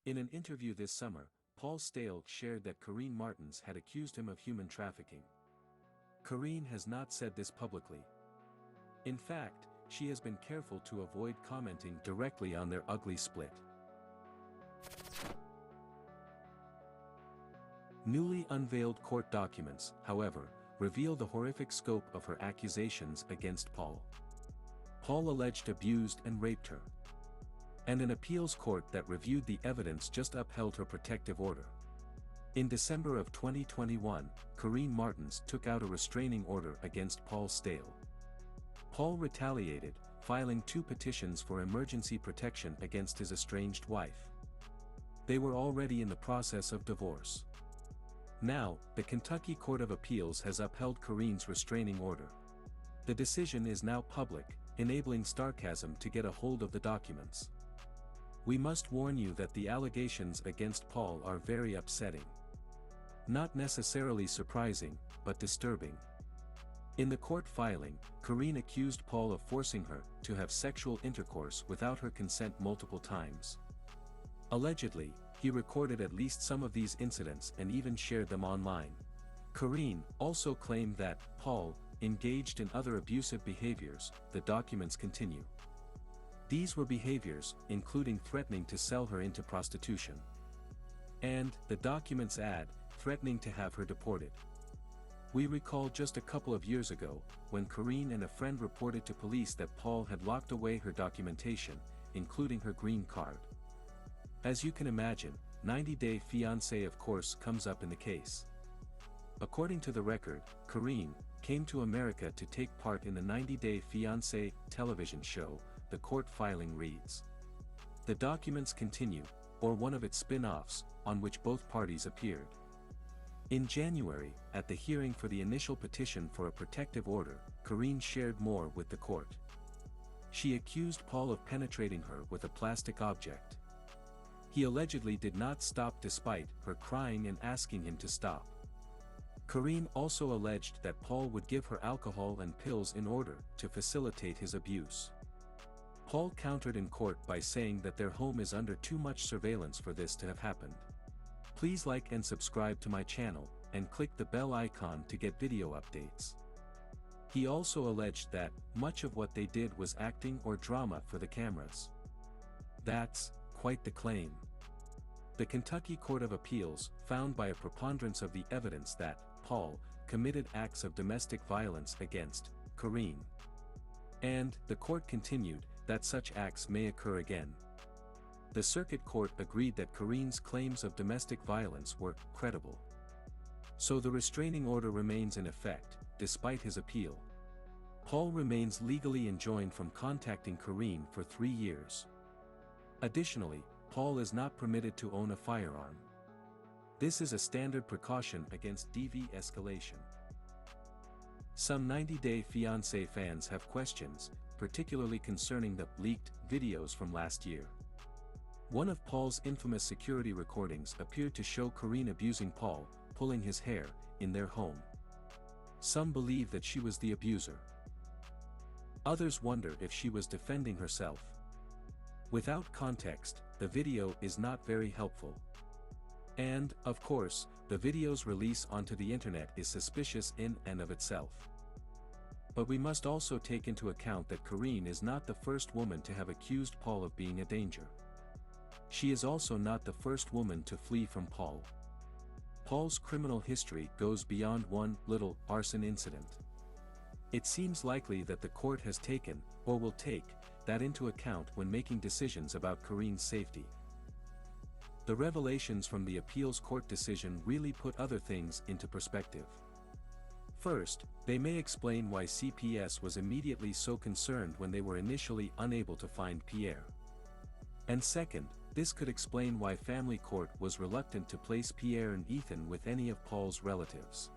In an interview this summer, Paul Staehle shared that Karine Martins had accused him of human trafficking. Karine has not said this publicly. In fact, she has been careful to avoid commenting directly on their ugly split. Newly unveiled court documents, however, reveal the horrific scope of her accusations against Paul. Paul alleged abused and raped her. And an appeals court that reviewed the evidence just upheld her protective order. In December of 2021, Karine Martins took out a restraining order against Paul Staehle. Paul retaliated, filing 2 petitions for emergency protection against his estranged wife. They were already in the process of divorce. Now, the Kentucky Court of Appeals has upheld Karine's restraining order. The decision is now public, enabling Sarcasm to get a hold of the documents. We must warn you that the allegations against Paul are very upsetting. Not necessarily surprising, but disturbing. In the court filing, Karine accused Paul of forcing her to have sexual intercourse without her consent multiple times. Allegedly, he recorded at least some of these incidents and even shared them online. Karine also claimed that Paul engaged in other abusive behaviors. The documents continue. These were behaviors, including threatening to sell her into prostitution. And, the documents add, threatening to have her deported. We recall just a couple of years ago, when Karine and a friend reported to police that Paul had locked away her documentation, including her green card. As you can imagine, 90-day fiancé of course comes up in the case. According to the record, Karine came to America to take part in the 90-day fiancé television show, the court filing reads. The documents continue, or one of its spin-offs, on which both parties appeared. In January, at the hearing for the initial petition for a protective order, Karine shared more with the court. She accused Paul of penetrating her with a plastic object. He allegedly did not stop despite her crying and asking him to stop. Karine also alleged that Paul would give her alcohol and pills in order to facilitate his abuse. Paul countered in court by saying that their home is under too much surveillance for this to have happened. Please like and subscribe to my channel, and click the bell icon to get video updates. He also alleged that much of what they did was acting or drama for the cameras. That's quite the claim. The Kentucky Court of Appeals found by a preponderance of the evidence that Paul committed acts of domestic violence against Karine. And the court continued that such acts may occur again. The circuit court agreed that Karine's claims of domestic violence were credible. So the restraining order remains in effect, despite his appeal. Paul remains legally enjoined from contacting Karine for 3 years. Additionally, Paul is not permitted to own a firearm. This is a standard precaution against de-escalation. Some 90-Day Fiancé fans have questions, particularly concerning the leaked videos from last year. One of Paul's infamous security recordings appeared to show Karine abusing Paul, pulling his hair, in their home. Some believe that she was the abuser. Others wonder if she was defending herself. Without context, the video is not very helpful. And, of course, the video's release onto the internet is suspicious in and of itself. But we must also take into account that Karine is not the first woman to have accused Paul of being a danger. She is also not the first woman to flee from Paul. Paul's criminal history goes beyond one little arson incident. It seems likely that the court has taken, or will take, that into account when making decisions about Karine's safety. The revelations from the appeals court decision really put other things into perspective. First, they may explain why CPS was immediately so concerned when they were initially unable to find Pierre. And second, this could explain why family court was reluctant to place Pierre and Ethan with any of Paul's relatives.